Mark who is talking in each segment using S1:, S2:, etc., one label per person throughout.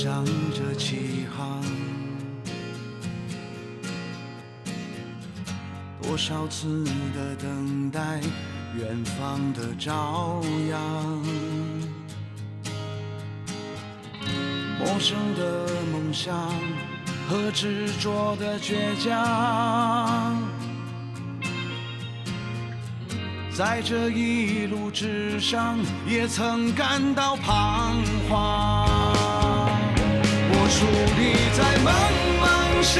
S1: 想着起航，多少次的等待，远方的朝阳，陌生的梦想和执着的倔强，在这一路之上，也曾感到彷徨。我伫立在茫茫生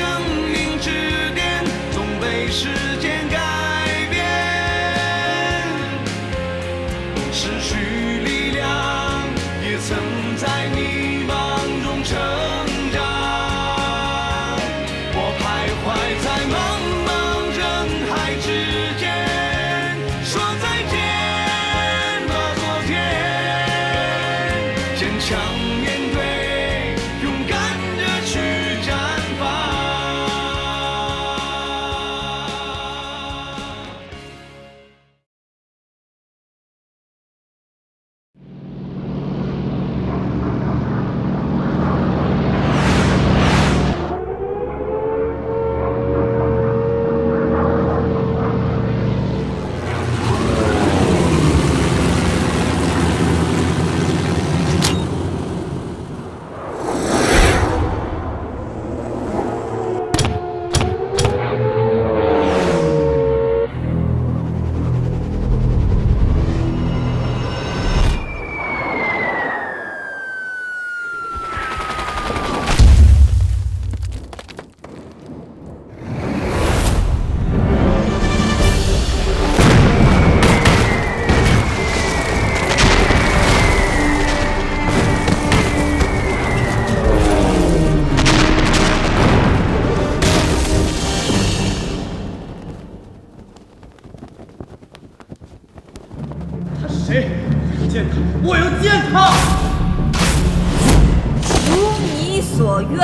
S1: 命之巅，总被时间改变，失去力量，也曾在迷茫中成长。我徘徊在茫茫人海之间。强面对，勇敢地去绽放。
S2: 谁？见他！我要见他！
S3: 如你所愿。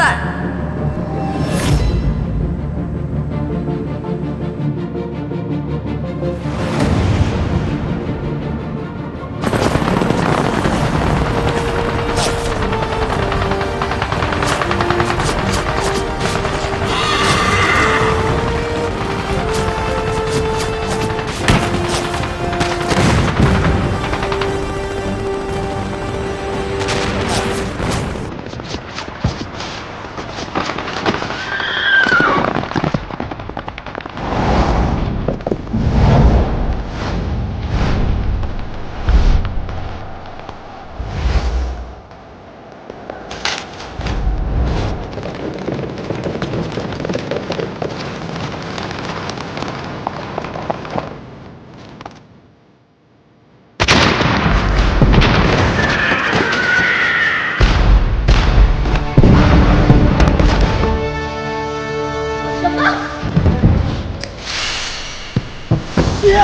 S2: 爹，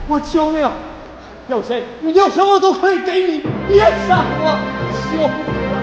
S2: 我求你了，有谁有什么都可以给你，别杀我，求你了。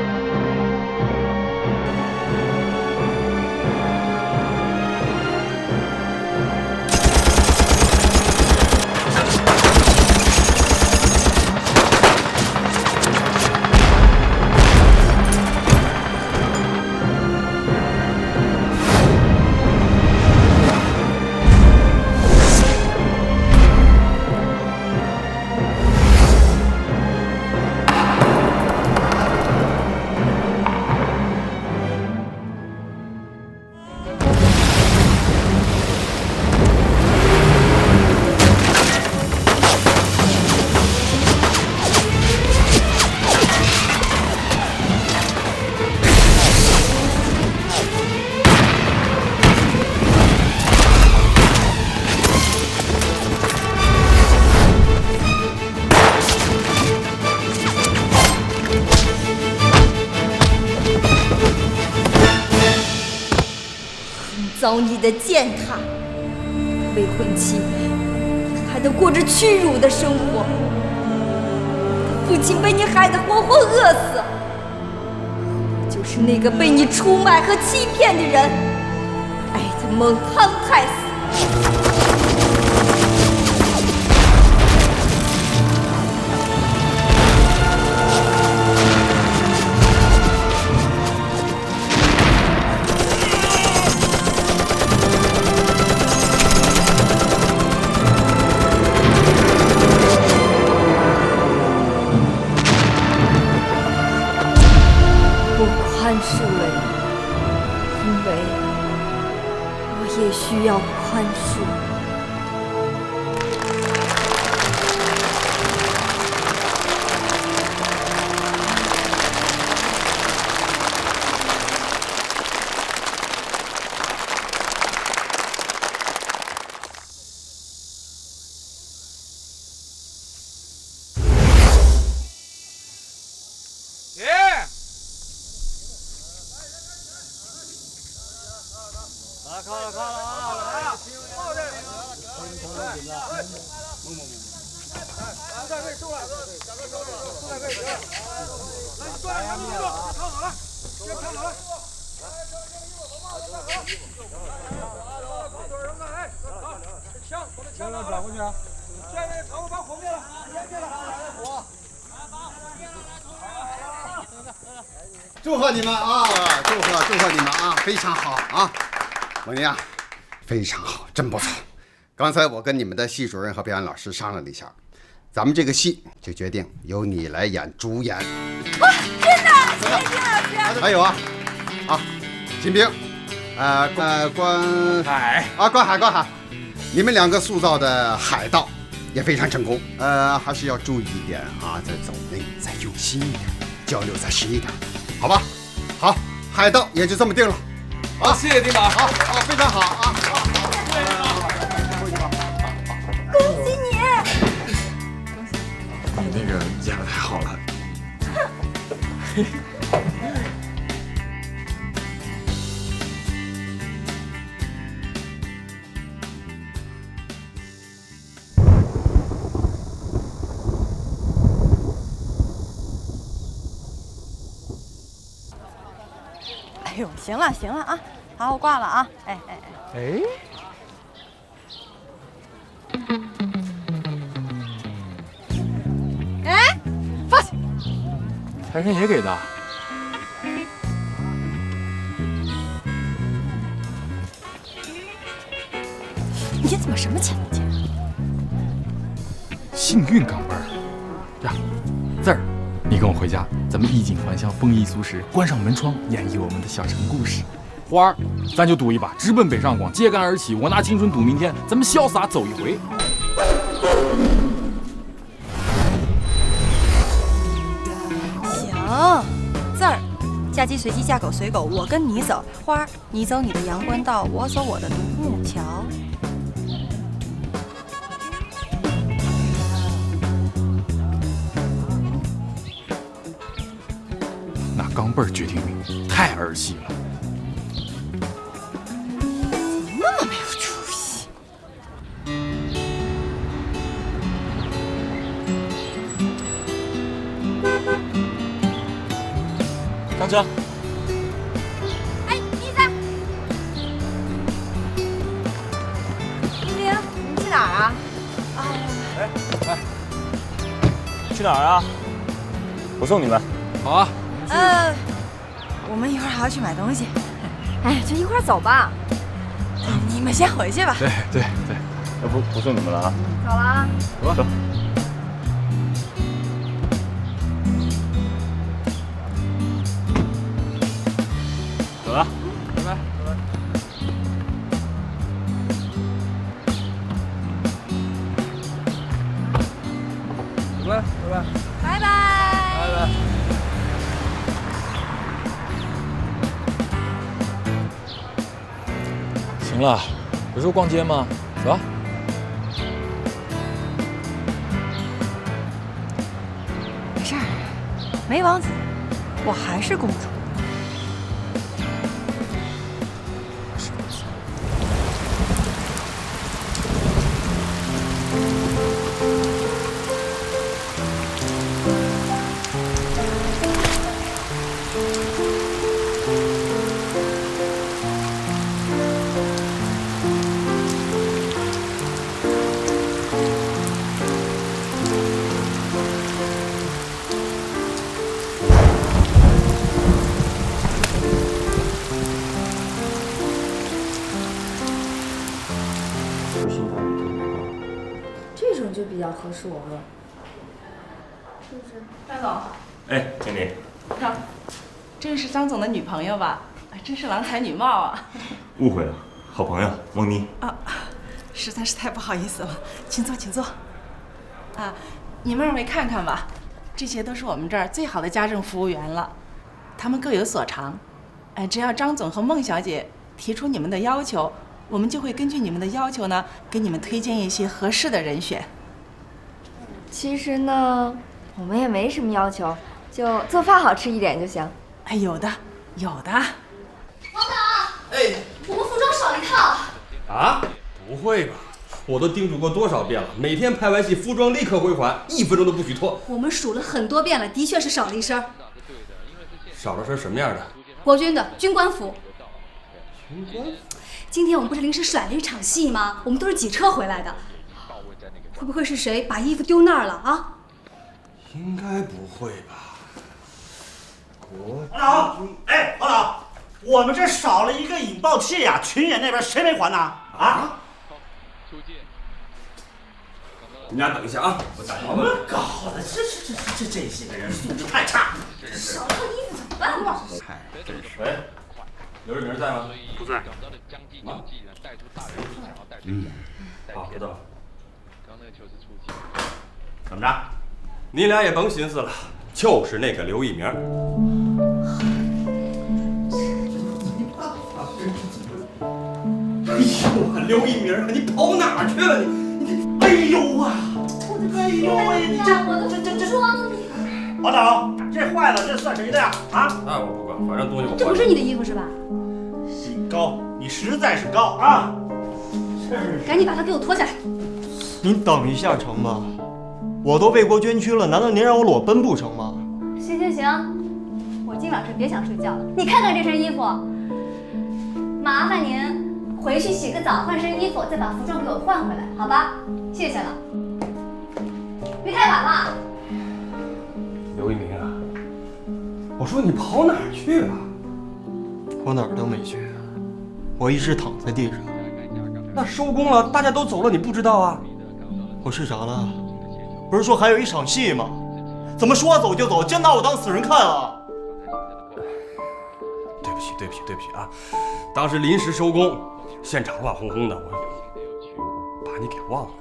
S3: 遭你的践踏，未婚妻还得过着屈辱的生活，父亲被你害得活活饿死，我就是那个被你出卖和欺骗的人，埃德蒙·康泰斯。需要宽恕。
S2: 转过去啊！
S4: 祝贺你们啊！祝贺你们啊！非常好啊，蒙妮啊，非常好，真不错。刚才我跟你们的系主任和表演老师商量了一下，咱们这个戏就决定由你来演主演。
S3: 哇，真的？谢谢丁老师。
S4: 还有啊，金兵，关海，你们两个塑造的海盗也非常成功。还是要注意一点啊，再走内，再用心一点，交流再实一点，好吧？好，海盗也就这么定了。
S2: 好，谢谢丁导。
S4: 好，非常好啊！
S3: 恭喜你！
S5: 你那个演得太好了。
S6: 哎呦，行了啊，好，我挂了啊！哎，放下！
S5: 财神爷给的。
S6: 你怎么什么钱都借？
S5: 幸运钢镚儿呀，字儿，你跟我回家，咱们衣锦还乡，丰衣足食，关上门窗，演绎我们的小城故事。花儿，咱就赌一把，直奔北上广，揭竿而起，我拿青春赌明天，咱们潇洒走一回。
S6: 行，字儿，嫁鸡随鸡，嫁狗随狗，我跟你走。花儿，你走你的阳关道，我走我的独木桥。
S5: 拿钢镚儿决定命，太儿戏了。
S6: 那么没有出息。
S5: 上车。
S3: 哎，妮子，丁丁，你们去哪儿啊？
S7: 去哪儿啊？我送你们。
S5: 好啊。
S6: 我们一会儿还要去买东西。
S3: 哎，就一块儿走吧。
S6: 你们先回去吧。
S5: 对，
S7: 要不送你们了啊。
S3: 走了啊。
S5: 走吧。
S7: 走了。
S5: 拜拜。
S3: 拜拜。
S5: 行了，不是说逛街吗？走啊。
S6: 没事儿，没王子，我还是公主。
S3: 这种就比较合适我了，是不是？
S8: 张总，
S7: 哎，经理，
S8: 看，这个是张总的女朋友吧？哎，真是郎才女貌啊！
S7: 误会了，
S8: 好朋友蒙妮。
S6: 啊，实在是太不好意思了，请坐，请坐。啊，你们二位看看吧，这些都是我们这儿最好的家政服务员了，他们各有所长。只要张总和孟小姐提出你们的要求，我们就会根据你们的要求呢，给你们推荐一些合适的人选。
S3: 其实呢，我们也没什么要求，就做饭好吃一点就行。
S6: 哎，有的，有的。
S9: 王导，哎，我们服装少一套。
S10: 啊？不会吧？我都叮嘱过多少遍了，每天拍完戏服装立刻归还，1分钟都不许脱。
S9: 我们数了很多遍了，的确是少了一身。
S10: 少了身什么样的？
S9: 国军的军官服。
S10: 军官服？
S9: 今天我们不是临时甩了一场戏吗？我们都是挤车回来的，会不会是谁把衣服丢那儿了啊？
S10: 应该不会吧？
S2: 王导，哎，王导，我们这少了一个引爆器呀，群演那边谁没还呢？啊？
S10: 你俩等一下啊，我打电话问。
S2: 怎么搞的？这些个人素质太差，真是。
S9: 少套衣服怎么办嘛？
S10: 真是。喂，刘志明在吗？
S8: 不在。
S10: 好，知道了。
S8: 怎么着？
S10: 你俩也甭寻思了，就是那个刘一鸣。
S2: 哎呦，刘一鸣，你跑哪儿去了你？哎呦啊！哎呦喂，你这
S9: 装你！
S2: 王导，这坏了，这算谁的呀？啊？
S10: 那我不管，反正东西我还。
S9: 这不是你的衣服是吧？
S2: 你高，你实在是高啊！
S9: 赶紧把它给我脱下来。
S11: 您等一下成吗？我都为国捐躯了，难道您让我裸奔不成吗？
S9: 行行行，我今晚上别想睡觉了。你看看这身衣服，麻烦您回去洗个澡，换身衣服，再把服装给我换回来，好吧？谢谢了。别太晚了。
S10: 刘一鸣啊，我说你跑哪儿去了？
S11: 我哪儿都没去，我一直躺在地上。
S10: 那收工了，大家都走了，你不知道啊？
S11: 我睡着了，不是说还有一场戏吗？怎么说走就走，真拿我当死人看啊？
S10: 对不起啊！当时临时收工，现场乱哄哄的，我把你给忘了。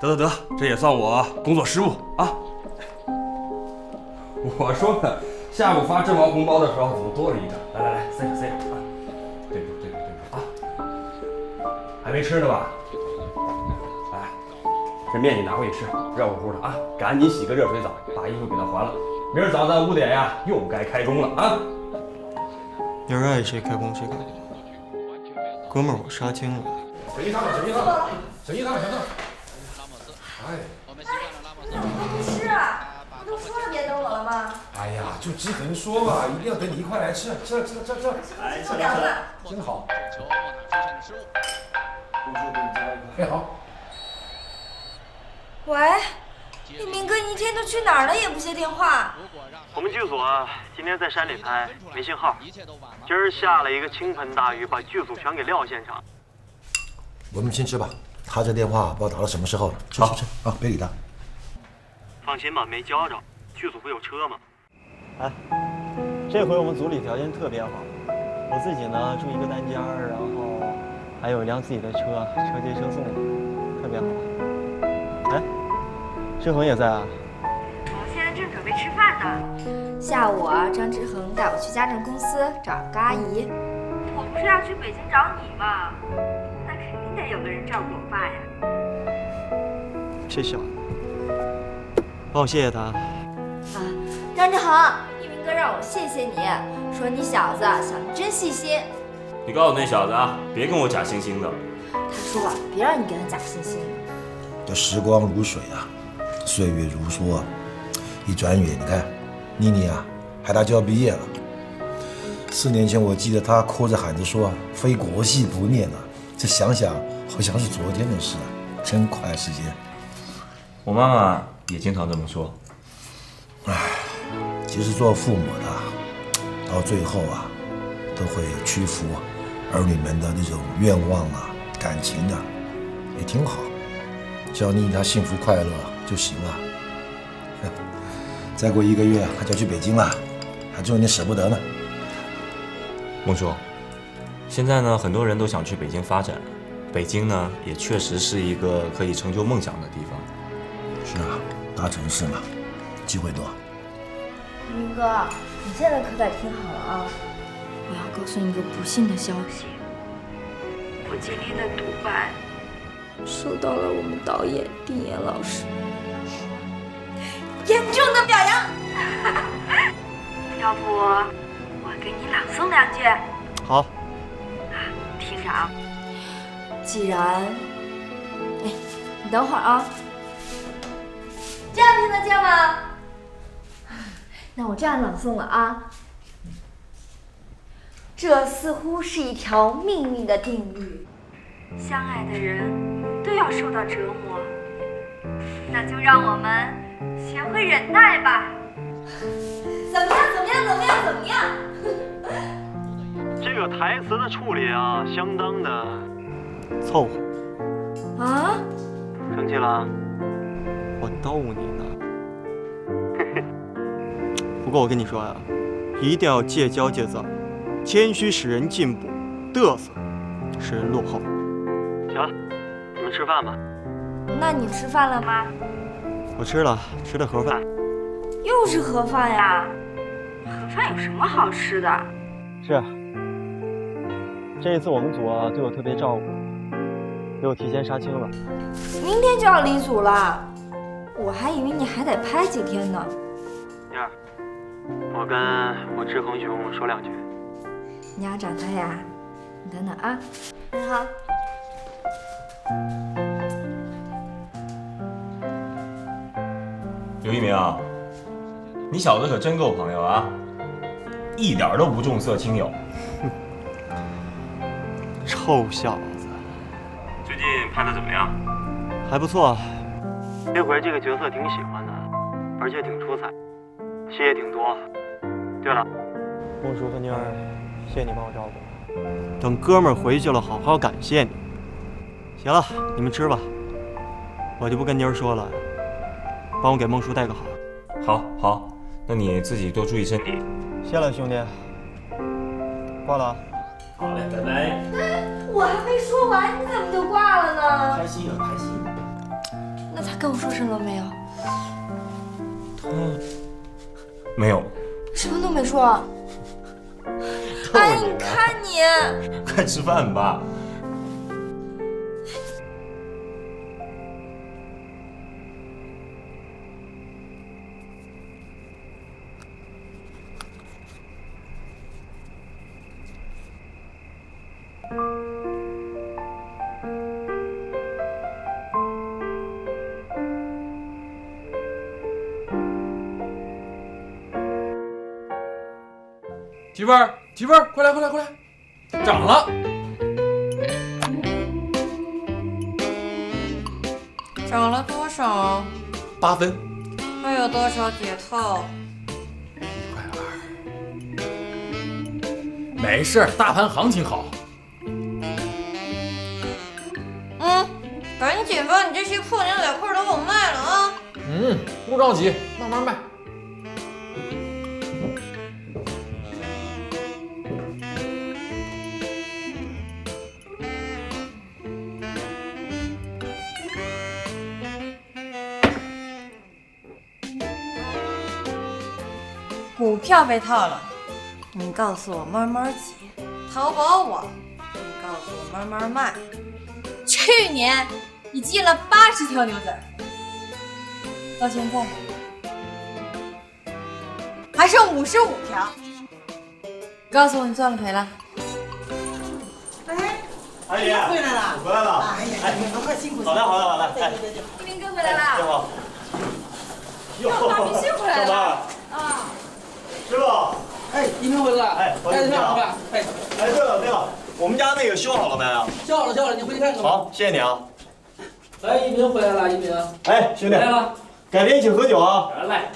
S10: 得，这也算我工作失误啊！我说呢，下午发阵亡红包的时候怎么多了一张？来，塞上啊！对住啊！还没吃呢吧？来，这面你拿回去吃，热乎乎的啊！赶紧洗个热水澡，把衣服给他还了。明儿早咱5点呀，又该开工了啊！
S11: 明儿爱谁开工谁开工。哥们儿，我杀青了。
S5: 小姨他们。哎，
S3: 不是，不都说了别等我了吗？
S12: 哎呀，就只可能说吧，一定要等你一块来吃。这，
S3: 哎，吃凉饭，
S12: 真好。哎，好。
S3: 喂，一鸣哥，你一天都去哪儿了？也不接电话。
S13: 我们剧组今天在山里拍，没信号。今儿下了一个倾盆大雨，把剧组全给撂现场。
S12: 我们先吃吧。他这电话不知道打到什么时候了。吃啊，别理他。
S13: 放心吧，没交着。剧组不有车吗？
S11: 哎，这回我们组里条件特别好，我自己呢住一个单间，然后还有一辆自己的车，车接车送的，特别好。哎，志恒也在啊？
S3: 我现在正准备吃饭呢。下午张志恒带我去家政公司找个阿姨。我不是要去北京找你吗？那肯定得有个人照顾我爸呀。
S11: 这小子，帮我谢谢他。
S3: 啊，张志恒，一鸣哥让我谢谢你，说你小子想得真细心。
S8: 你告诉那小子啊，别跟我假惺惺的。
S3: 他说了，别让你跟他假惺惺。
S12: 这时光如水啊，岁月如梭，一转眼，你看，妮妮啊，还大就要毕业了。4年前，我记得她哭着喊着说非国戏不念啊，这想想好像是昨天的事啊，真快时间。
S8: 我妈妈也经常这么说。
S12: 唉，其实做父母的，到最后啊，都会屈服儿女们的那种愿望啊、感情的，也挺好。只要妮妮她幸福快乐就行了。再过1个月，她就要去北京了，还真有点舍不得呢。
S8: 孟叔，现在呢，很多人都想去北京发展，北京呢也确实是一个可以成就梦想的地方。
S12: 是啊，大城市嘛，机会多。
S3: 明哥，你现在可得听好了啊！我要告诉你个不幸的消息，我今天的独白受到了我们导演丁岩老师严重的表扬。要不我给你朗诵2句？
S11: 好。
S3: 听着啊，既然，哎，你等会儿啊，这样听得见吗？那我这样朗诵了啊。这似乎是一条命运的定律，相爱的人都要受到折磨，那就让我们学会忍耐吧。怎么样？怎么样？怎么样？怎么样？
S13: 这个台词的处理啊，相当的
S11: 凑合。
S3: 啊？
S13: 生气了？
S11: 我逗你呢。不过我跟你说呀，一定要戒骄戒躁，谦虚使人进步，嘚瑟使人落后。行了，你们吃饭吧。
S3: 那你吃饭了吗？
S11: 我吃了，吃的盒饭。
S3: 又是盒饭呀？盒饭有什么好吃的？
S11: 是啊，这一次我们组啊对我特别照顾，给我提前杀青了。
S3: 明天就要离组了，我还以为你还得拍几天呢。
S11: 燕儿，我跟我志恒兄说2句。
S3: 你要找他呀？你等等啊。好。
S8: 刘一鸣啊，你小子可真够朋友啊，一点都不重色轻友。
S11: 臭小子！
S8: 最近拍的怎么样？
S11: 还不错，这回这个角色挺喜欢的，而且挺出彩，戏也挺多。对了，孟叔和妮儿，谢谢你帮我照顾。等哥们儿回去了，好好感谢你。行了，你们吃吧，我就不跟妮儿说了，帮我给孟叔带个好。
S8: 好，好，那你自己多注意身体。
S11: 谢了，兄弟。挂了啊。
S8: 好嘞，拜拜。
S3: 我还没说完，你怎么就挂了呢？
S8: 拍戏了，拍戏。
S3: 那他跟我说什么没有？
S8: 没有。
S3: 什么都没说。哎，你看你。
S8: 快吃饭吧。
S5: 媳妇儿，媳妇儿，快来，快来，快来！涨了。
S14: 涨了多少
S5: ？8分。
S14: 还有多少解套
S5: ？120。没事，大盘行情好。
S14: 赶紧把你这些破牛仔裤都给我卖了啊！
S5: 不着急，慢慢卖。
S14: 股票被套了，你告诉我慢慢解；淘宝网，你告诉我慢慢卖。去年你进了80条牛仔，到现在还剩55条。告诉我你赚了赔了？
S2: 阿姨
S14: 回来了，
S2: 回来了。
S14: 哎呀，你们快辛苦。
S2: 好的，好的，好的。
S14: 对。一鸣哥回来了。
S2: 你好。
S14: 哟，大明星回来了。啊。
S2: 师傅。
S11: 哎，一鸣回来了。
S2: 哎，
S11: 带着票看。哎，
S2: 对了对了，我们家那个修好了没啊？
S11: 修好了，修好了，你回去看看吧。
S2: 好，谢谢你啊。
S11: 哎，一鸣回来了，一鸣。
S2: 哎，兄弟。
S11: 来了。
S2: 改天一起喝酒啊。
S11: 来。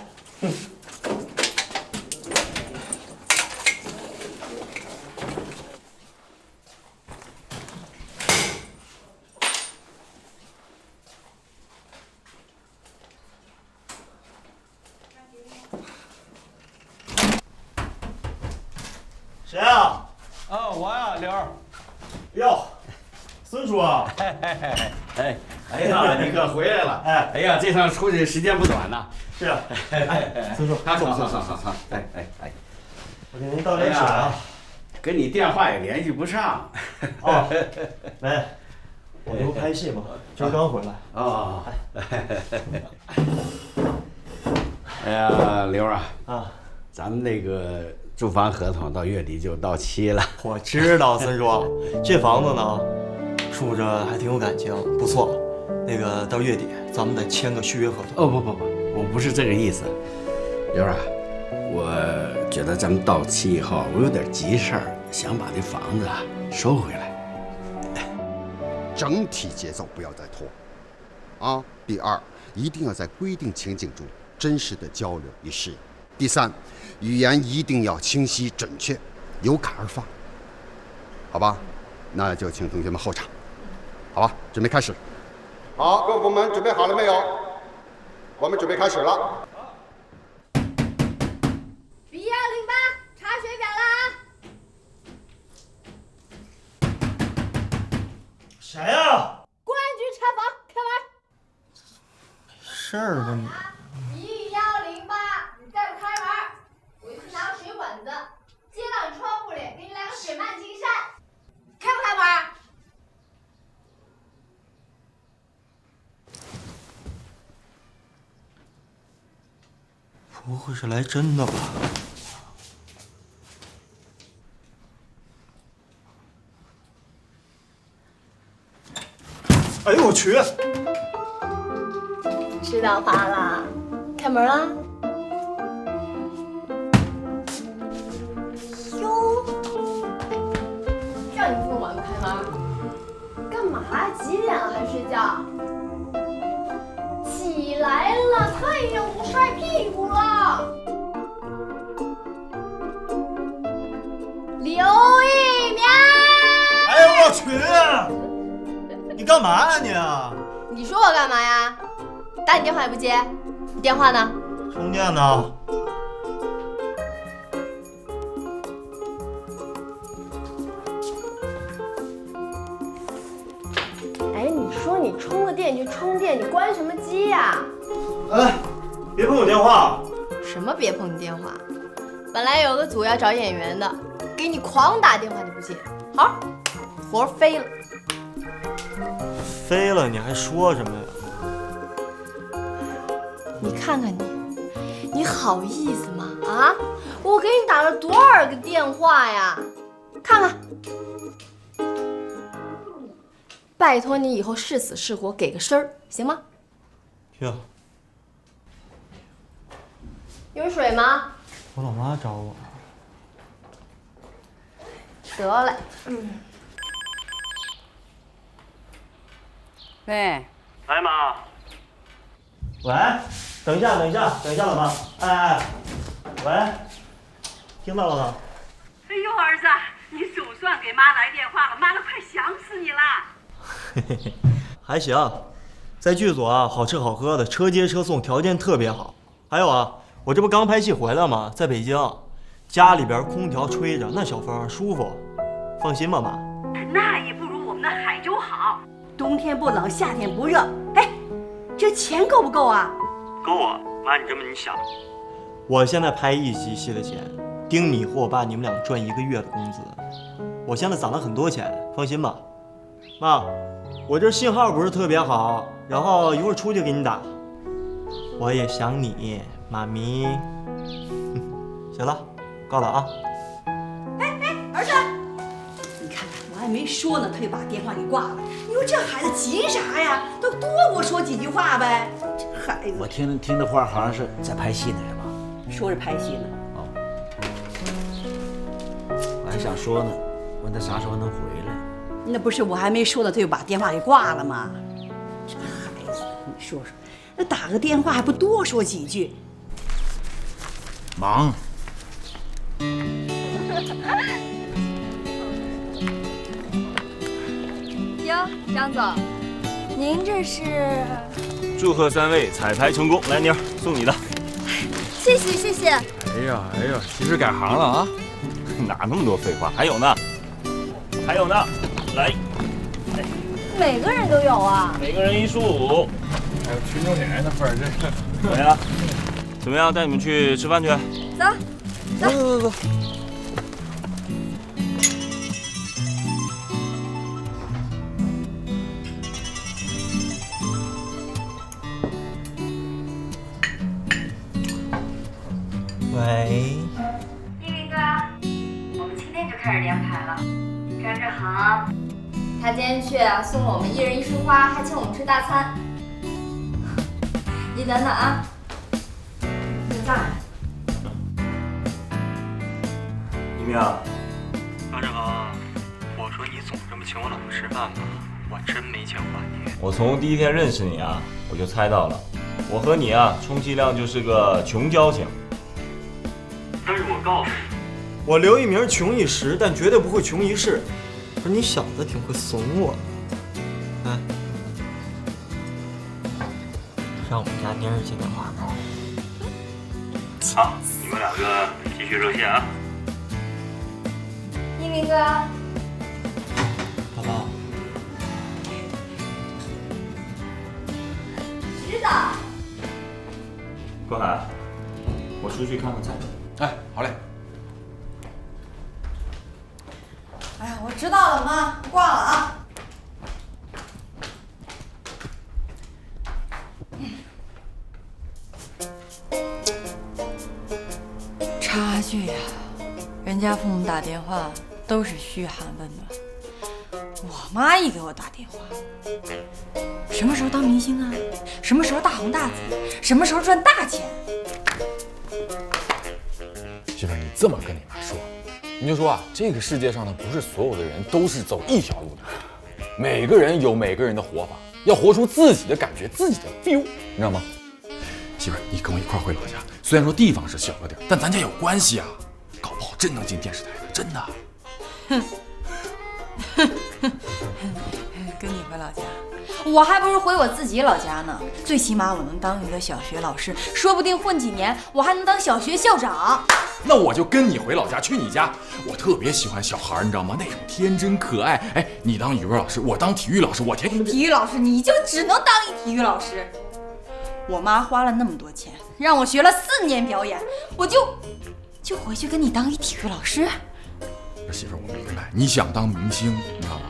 S2: 谁啊？
S11: 啊，我呀，玲儿。
S2: 孙叔啊！
S4: 哎呀，你可回来了！哎呀，这趟出去时间不短呐。
S2: 是啊。孙叔，
S4: 好。
S2: 我给您倒点水啊。
S4: 跟你电话也联系不上。
S2: 哦，喂，我这不拍戏吗？今儿刚回来。
S4: 哦。哎呀，刘啊，咱们那个住房合同到月底就到期了。
S11: 我知道，孙叔，这房子呢，住着还挺有感情，不错。那个到月底咱们得签个续约合同。
S4: 哦不，我不是这个意思，刘啊，我觉得咱们到期以后，我有点急事儿，想把这房子收回来。整体节奏不要再拖，啊。第二，一定要在规定情景中真实的交流与适应。第三，语言一定要清晰准确，有感而发。好吧，那就请同学们候场。好吧，准备开始。好，各位部门准备好了没有？我们准备开始了。
S14: B208查水表了啊！
S2: 谁呀？
S14: 公安局查房，开门。
S11: 事儿吧你。
S14: B108，你再不开门，我就去拿个水管子接到你窗户里，给你来个水漫金山。开不开门？
S11: 不会是来真的吧？
S2: 哎呦我去！
S14: 吃到花了，开门啦！哟，让你这么晚不开门，干嘛呀？几点了还睡觉？起来了，太阳都晒屁股了。刘一鸣！
S2: 哎呦我去！你干嘛呀
S14: 你？你说我干嘛呀？打你电话也不接，你电话呢？
S2: 充电呢？
S14: 哎，你说你充个电就充电，你关什么机呀？
S2: 哎，别碰我电话！
S14: 什么别碰你电话？本来有个组要找演员的，给你狂打电话你不接，好，活飞了。
S11: 飞了你还说什么呀？
S14: 你看看你好意思吗？啊，我给你打了多少个电话呀？看看，拜托你以后是死是活给个声儿，行吗？
S11: 行。
S14: 有水吗？
S11: 我老妈找我。
S14: 得嘞，
S15: 喂。
S13: 哎妈。
S2: 喂，等一下，老妈。哎，喂，听到了吗？
S15: 哎呦，儿子，你总算给妈来电话了，妈都快想死你了。
S11: 嘿嘿嘿，还行，在剧组啊，好吃好喝的，车接车送，条件特别好。还有啊，我这不刚拍戏回来吗？在北京，家里边空调吹着，那小风舒服。放心吧，妈。
S15: 那也不如我们的海州好，冬天不冷，夏天不热。哎，这钱够不够啊？
S13: 够啊，妈，你这么想。
S11: 我现在拍一集戏的钱，丁你和我爸你们俩赚1个月的工资。我现在攒了很多钱，放心吧。妈，我这信号不是特别好，然后一会儿出去给你打。我也想你，妈咪。行了，挂了啊。
S15: 儿子，你看看，我还没说呢，他就把电话给挂了。你说这孩子急啥呀？都多给我说几句话呗。这孩子，
S16: 我听的话好像是在拍戏呢，是吧？
S15: 说是拍戏呢。
S16: 哦，我还想说呢，问他啥时候能回来。
S15: 那不是我还没说呢，他就把电话给挂了吗？这孩子，你说说，那打个电话还不多说几句？
S16: 忙。
S3: 哟，张总，您这是？
S8: 祝贺3位彩排成功，来，妮儿送你的。
S3: 谢谢谢谢。
S5: 哎呀，其实改行了啊？
S8: 哪那么多废话？还有呢，来，
S9: 每个人都有啊。
S7: 每个人115，
S5: 还有群众演员的份儿，这是。
S7: 怎么样？怎么样？带你们去吃饭去？
S9: 走，
S7: 走。
S11: 喂，
S9: 一鸣哥，我们今天就开始连排了。张志恒，他今天去送了我们1人1束花，还请我们吃大餐。你等等啊，你在。
S8: 一鸣，张志恒，我说你总这么请我老婆吃饭吧，我真没钱还你。我从第一天认识你啊，我就猜到了，我和你啊，充其量就是个穷交情。但是我告诉你，
S11: 我刘一鸣穷一时，但绝对不会穷一世。不是你小子挺会怂我的，哎，让我们家妮儿接电话。
S8: 好，你们2个继续热线啊。
S9: 一鸣哥，
S11: 宝宝，
S9: 知道。
S8: 郭海，我出去看看菜。
S5: 哎，好嘞。
S14: 哎呀，我知道了，妈，我挂了啊。插句呀，人家父母打电话都是嘘寒问暖，我妈一给我打电话，什么时候当明星啊？什么时候大红大紫？什么时候赚大钱？
S5: 媳妇儿，你这么跟你妈说，你就说啊，这个世界上呢，不是所有的人都是走一条路的，每个人有每个人的活法，要活出自己的感觉，自己的 feel， 你知道吗？媳妇儿，你跟我一块儿回老家，虽然说地方是小了点，但咱家有关系啊，搞不好真能进电视台的，真的。
S14: 跟你回老家，我还不如回我自己老家呢。最起码我能当一个小学老师，说不定混几年我还能当小学校长。
S5: 那我就跟你回老家，去你家。我特别喜欢小孩，你知道吗？那种天真可爱。哎，你当语文老师，我当体育老师，我体
S14: 育老师你就只能当一体育老师。我妈花了那么多钱让我学了4年表演，我就回去跟你当一体育老师。
S5: 媳妇儿，我明白，你想当明星，你知道吗？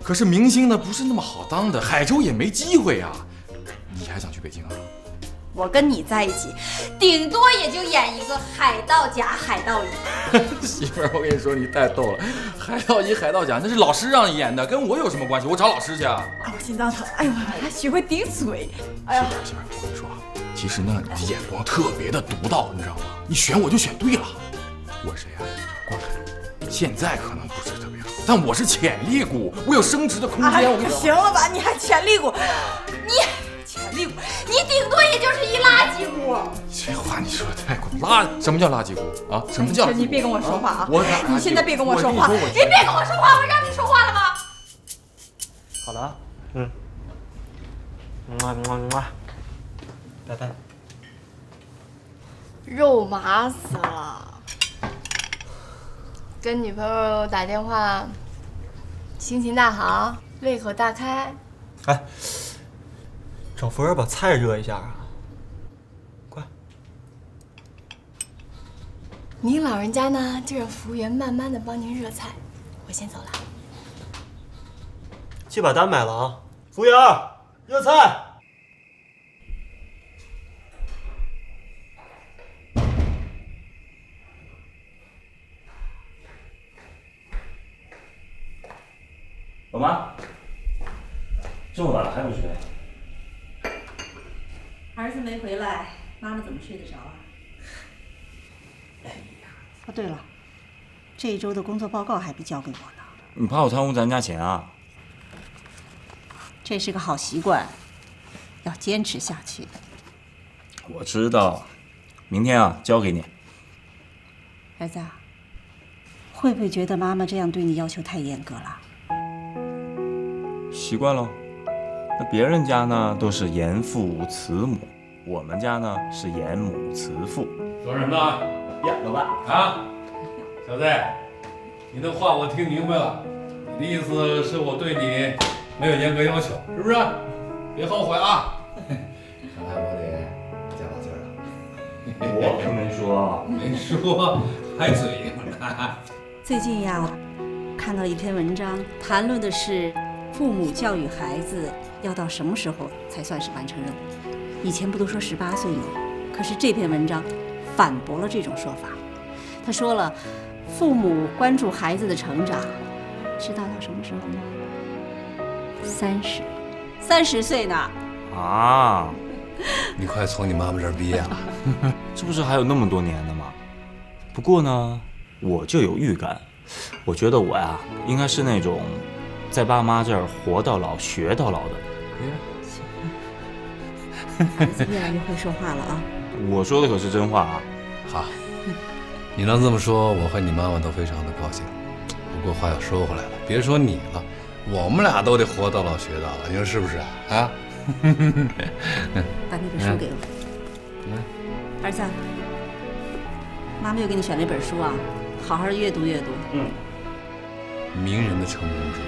S5: 可是明星呢，不是那么好当的，海州也没机会啊。你还想去北京啊？
S14: 我跟你在一起，顶多也就演一个海盗甲、海盗乙。
S5: 媳妇儿，我跟你说，你太逗了，海盗乙、海盗甲那是老师让你演的，跟我有什么关系？我找老师去啊。
S14: 我心脏疼，哎呦，我还学会顶嘴。哎呀，
S5: 媳妇儿，我跟你说啊，其实呢，你的眼光特别的独到，你知道吗？你选我就选对了。我谁呀？光海。现在可能不是特别好，但我是潜力股，我有升值的空间。我跟你说，
S14: 行了吧？你还潜力股？你潜力股？你顶多也就是一垃圾股。
S5: 这话你说的太过什么叫垃圾股啊？什么叫？
S14: 你别跟我说话啊！
S5: 你
S14: 现在别跟我说话！你别跟我说话！我让你说话了吗？
S11: 好了啊，拜拜。
S17: 肉麻死了。跟女朋友打电话，心情大好，胃口大开。
S11: 哎，找服务员把菜热一下啊！快。
S17: 您老人家呢，就让服务员慢慢的帮您热菜，我先走了。
S11: 去把单买了啊！服务员，热菜。
S8: 老妈，这么晚了还不睡？
S15: 儿子没回来，妈妈怎么睡得着啊？哎呀，哦对了，这一周的工作报告还没交给我呢。
S8: 你怕我贪污咱家钱啊？
S15: 这是个好习惯，要坚持下去。
S8: 我知道，明天啊交给你。
S15: 儿子，会不会觉得妈妈这样对你要求太严格了？
S8: 习惯喽。那别人家呢都是严父慈母，我们家呢是严母慈父。
S18: 说什么呢？
S8: 呀，老爸
S18: 啊，小子，你的话我听明白了，你的意思是我对你
S5: 没有严格要求，是不是？别后悔啊！看来我得加把劲了。
S8: 我可没说，
S5: 没说，还嘴硬呢。
S15: 最近呀，看到一篇文章，谈论的是父母教育孩子要到什么时候才算是完成任务。以前不都说18岁吗？可是这篇文章反驳了这种说法。他说了，父母关注孩子的成长，知道到什么时候吗？30岁呢。
S8: 啊！
S18: 你快从你妈妈这儿毕业了，
S8: 这不是还有那么多年呢吗？不过呢，我就有预感，我觉得我呀，应该是那种在爸妈这儿活到老学到老的。
S15: 儿子越来越会说话了啊！
S8: 我说的可是真话啊！
S18: 好，你能这么说，我和你妈妈都非常的高兴。不过话又说回来了，别说你了，我们俩都得活到老学到老，你说是不是啊？
S15: 把那本书给我。儿子，妈妈又给你选了一本书啊，好好阅读阅读。
S18: 名人的成功之路。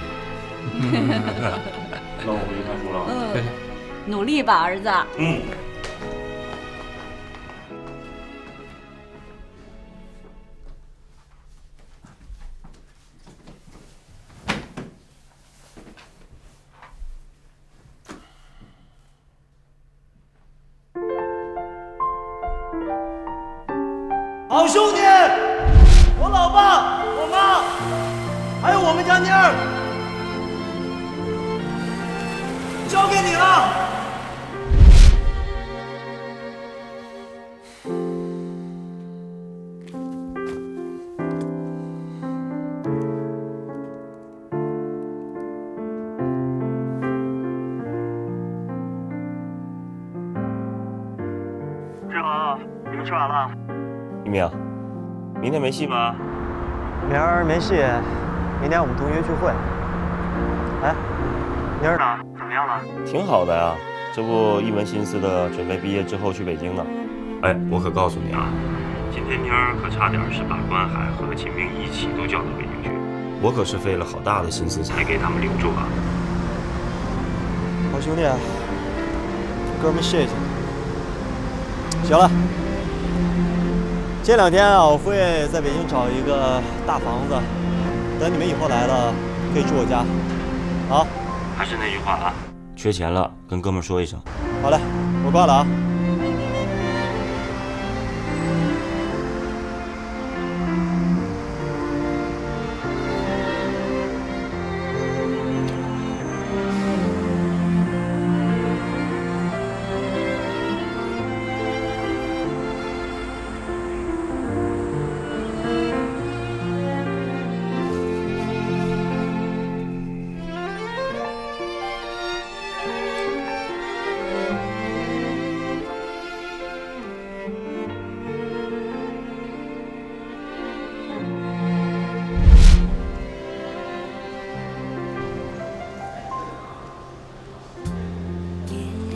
S8: 那我回去看书了。
S15: 努力吧，儿子。
S2: 好兄弟，我老爸、我妈，还有我们家妮儿，交给你了。
S13: 志豪，你们吃完了？
S8: 一鸣，明天没戏吗？
S11: 明儿没戏，明天我们同学聚会。哎，妮儿呢？怎么样了？
S8: 挺好的呀，这不一门心思的准备毕业之后去北京呢。哎，我可告诉你啊，今天妮儿可差点是把关海和秦明一起都叫到北京去，我可是费了好大的心思才给他们留住啊。
S11: 好兄弟，哥们谢谢你。行了，这2天啊，我会在北京找一个大房子，等你们以后来了，可以住我家。啊，
S8: 还是那句话啊，缺钱了跟哥们说一声。
S11: 好嘞，我挂了啊。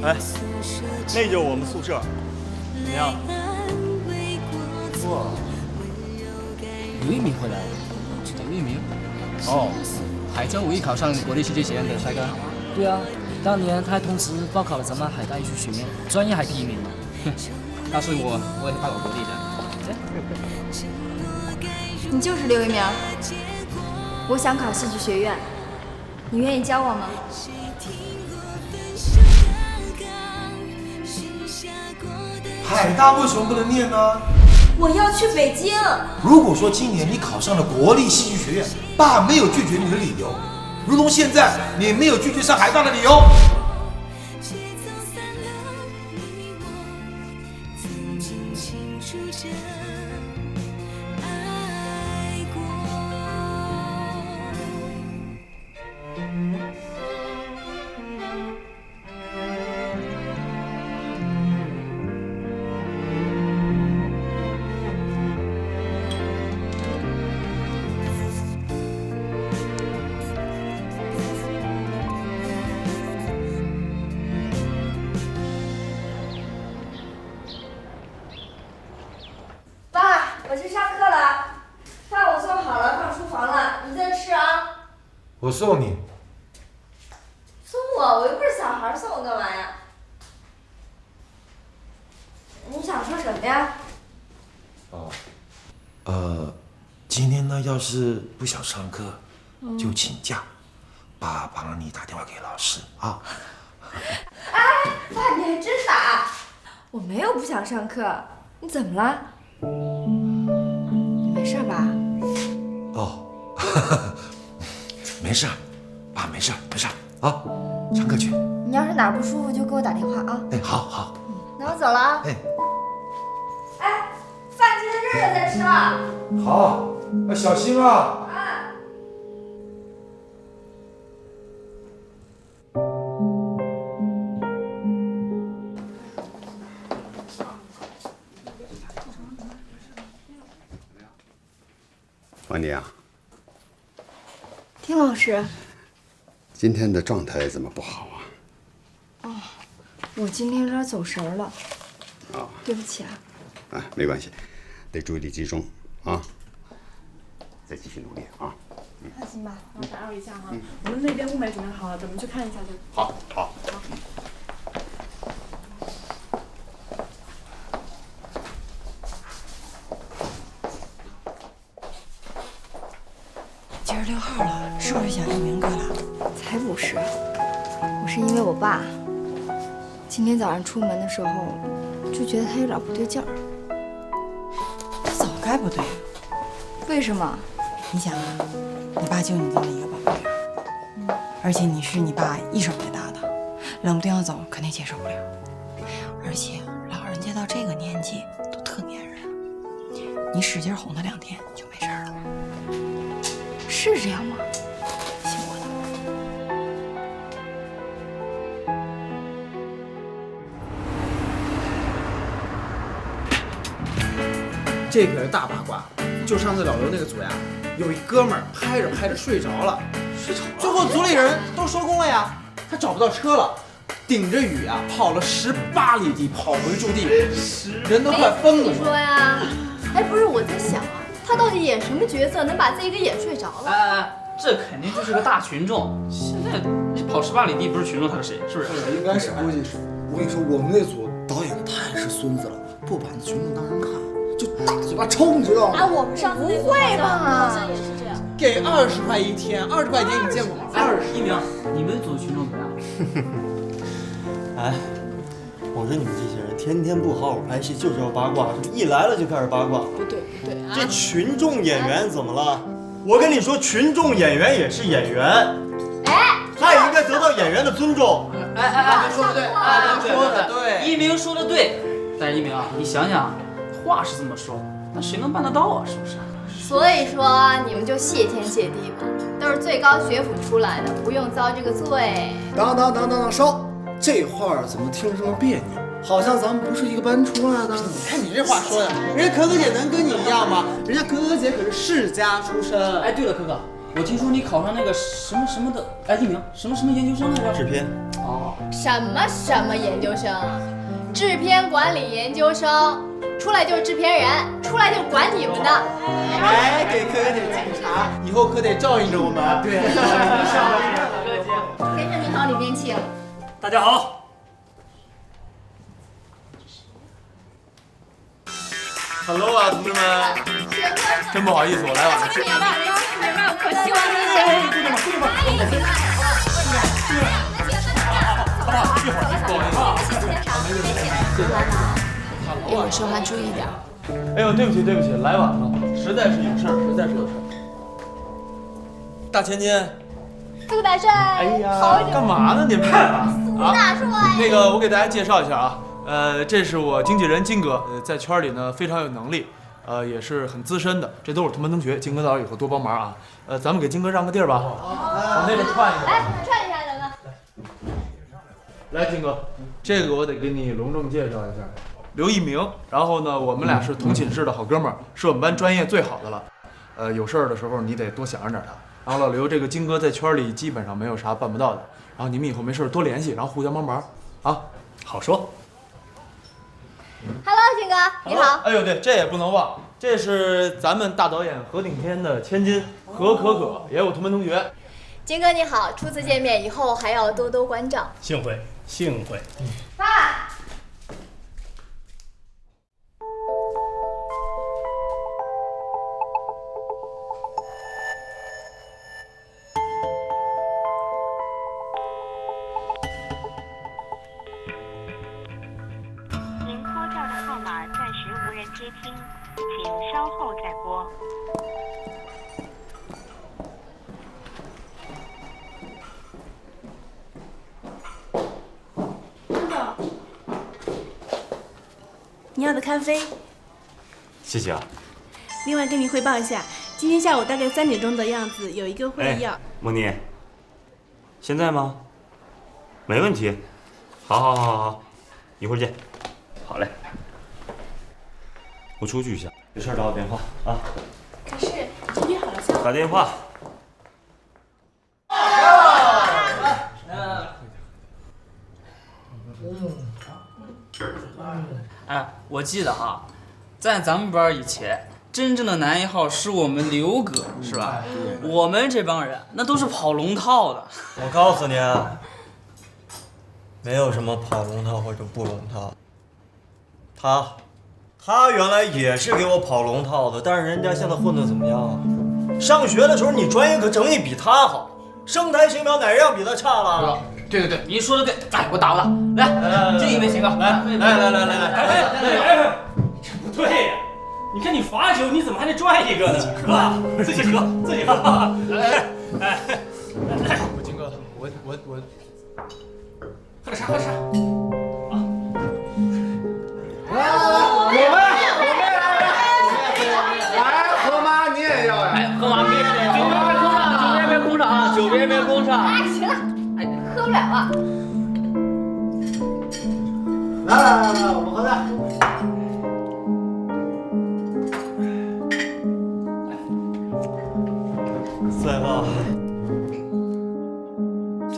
S11: 哎，那就是我们宿舍，怎么样？
S19: 哇，刘一鸣回来了，刘一鸣？哦，海州五一考上国立戏剧学院的帅哥。对啊，当年他还同时报考了咱们海大艺术学院，专业还第1名呢。告诉我，我也是报考国立的。
S3: 你就是刘一鸣，我想考戏剧学院，你愿意教我吗？
S12: 海大为什么不能念呢？
S3: 我要去北京。
S12: 如果说今年你考上了国立戏剧学院，爸没有拒绝你的理由，如同现在你没有拒绝上海大的理由。
S3: 我去上课了，饭我做好了，放厨房了，你在吃啊。
S12: 我送你。
S14: 什么呀？
S12: 今天呢，要是不想上课，就请假。爸帮你打电话给老师啊。
S14: 哎，爸，你还真打！我没有不想上课，你怎么了？你没事吧？
S12: 哦，没事，爸没事啊，上课去。
S14: 你要是哪儿不舒服就给我打电话啊。
S12: 哎，好。
S14: 那我走了啊。哎，饭记得热热再吃啊。
S12: 好，小心啊。
S4: 王妮啊，
S3: 丁老师，
S4: 今天的状态怎么不好啊？
S3: 我今天有点走神了，
S4: 啊，
S3: 对不起啊。
S4: 哎，没关系，得注意力集中啊，再继续努力啊。
S3: 放心吧，
S20: 我打扰一下哈，我们那边雾霾准备好了，咱们去看一下就。
S4: 好。
S3: 今儿6号了，是不是想一鸣哥了？才不是，我是因为我爸。今天早上出门的时候，就觉得他有点不对劲儿。
S20: 早该不对了。
S3: 为什么？
S20: 你想啊，你爸就你这么一个宝贝儿，而且你是你爸一手带大的，冷不丁要走肯定接受不了。而且老人家到这个年纪都特粘人，你使劲哄他2天就没事了。
S3: 是这样吗？
S20: 信我的。
S21: 这可是大八卦，就上次老刘那个组呀，有一哥们儿拍着睡着了，最后组里人都收工了呀，他找不到车了，顶着雨啊跑了18里地跑回驻地，人都快疯了。
S17: 你说呀？哎，不是，我在想啊，他到底演什么角色能把自己给演睡着了？
S19: 哎，这肯定就是个大群众。现在你跑18里地不是群众，他是谁？是不是？
S21: 应该是，估计是。我跟你说，我们那组导演太是孙子了，不把群众当人看。就大嘴巴抽，你知道吗？
S17: 啊，我们上次那组好像也是这样。
S21: 给20块一天，20块一天你见过吗？21
S19: 鸣，你们组群众怎么样？
S11: 哎，我说你们这些人天天不好好拍戏，就知道八卦，一来了就开始八卦。
S17: 不对啊！
S11: 这群众演员怎么了？我跟你说，群众演员也是演员，
S17: 哎，
S11: 他也应该得到演员的尊重。
S19: 哎，说的对，说的对，一鸣说的对。但是一鸣啊，你想想。话是这么说，那谁能办得到啊？是不是？
S17: 所以说你们就谢天谢地吧，都是最高学府出来的，不用遭这个罪。
S21: 等，稍，这话怎么听着这么别扭？好像咱们不是一个班出来的。你看你这话说的，人家可可姐能跟你一样吗？人家可可姐可是世家出身。
S19: 哎，对了，可可，我听说你考上那个什么的，哎，一鸣什么研究生来着？
S11: 制片。
S19: 哦。
S17: 什么研究生？制片管理研究生。出来就是制片人，出来就管你们的。
S21: 哎，给可可姐敬茶，以后可得照应着我们。对，
S17: 谁是你好李边庆？
S7: 大家好。Hello 啊，同志们。真不好意思，我来晚了。
S17: 可惜我
S7: 一会儿不好意思啊。
S17: 我说话注意点。
S7: 哎呦，对不起，来晚了，实在是有事儿。大千金，
S17: 杜大帅，
S7: 哎呀，干嘛呢你们啊？
S17: 大帅，
S7: 那个我给大家介绍一下啊，这是我经纪人金哥，在圈里呢非常有能力，也是很资深的，这都是同班同学。金哥到时候以后多帮忙啊。咱们给金哥让个地儿吧，往那边串一下。
S17: 来，串一下咱们。
S7: 来，金哥，这个我得给你隆重介绍一下。刘一鸣，然后呢，我们俩是同寝室的好哥们儿，是我们班专业最好的了。有事儿的时候你得多想着点他。然后老刘这个金哥在圈里基本上没有啥办不到的。然后你们以后没事多联系，然后互相帮忙啊。好说。
S17: Hello， 金哥，你好。
S7: 哎呦，对，这也不能忘，这是咱们大导演何顶天的千金何可可，也有同班同学。
S17: 金哥你好，初次见面，以后还要多多关照。
S7: 幸会。
S17: 爸。
S1: 接听，请稍后再拨。
S22: 真的？你要的咖啡。
S8: 谢谢啊。
S22: 另外跟你汇报一下，今天下午大概3点钟的样子有一个会议要。
S8: 莫妮，现在吗？没问题。好，一会儿见。好嘞。我出去一下，有事找我电话啊。
S22: 可是已经约好了下午。
S8: 打电话。
S23: 哎，我记得啊，在咱们班以前，真正的男一号是我们刘哥，是吧？我们这帮人那都是跑龙套的。
S13: 我告诉你啊，没有什么跑龙套或者不龙套。他原来也是给我跑龙套的，但是人家现在混得怎么样啊？上学的时候你专业可整体比他好，声台形表哪样比他差了？
S23: 对，你说的对，来，给我打吧，来，敬一杯，秦哥，来，
S10: 这不对呀！你看你罚酒，你怎么还得拽一个呢？是吧？自己喝。来，
S7: 金哥，我
S23: 喝点啥？
S4: 来，河马你也要呀？
S23: 哎，河马别空场啊，酒别空场。
S9: 哎，行了，喝不了了。
S2: 来，我们喝的。
S13: 赛哥，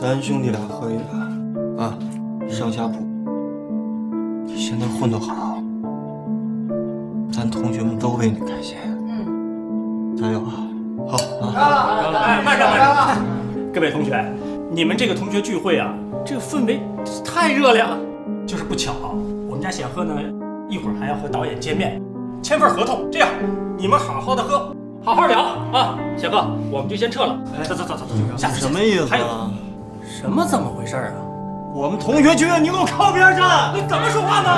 S13: 咱兄弟俩喝一个啊，上下铺。你现在混得好，咱同学们都为你开心。加油啊！好啊！
S10: 哎，慢着！各位同学，你们这个同学聚会啊，这个氛围太热烈了。就是不巧，我们家显赫呢，一会儿还要和导演见面，签份合同。这样，你们好好的喝，好好聊啊。显赫，我们就先撤了。走，下次
S13: 什么意思
S10: 还有
S13: 啊？
S10: 什么怎么回事啊？
S13: 我们同学聚会，你给我靠边站！
S10: 你怎么说话呢？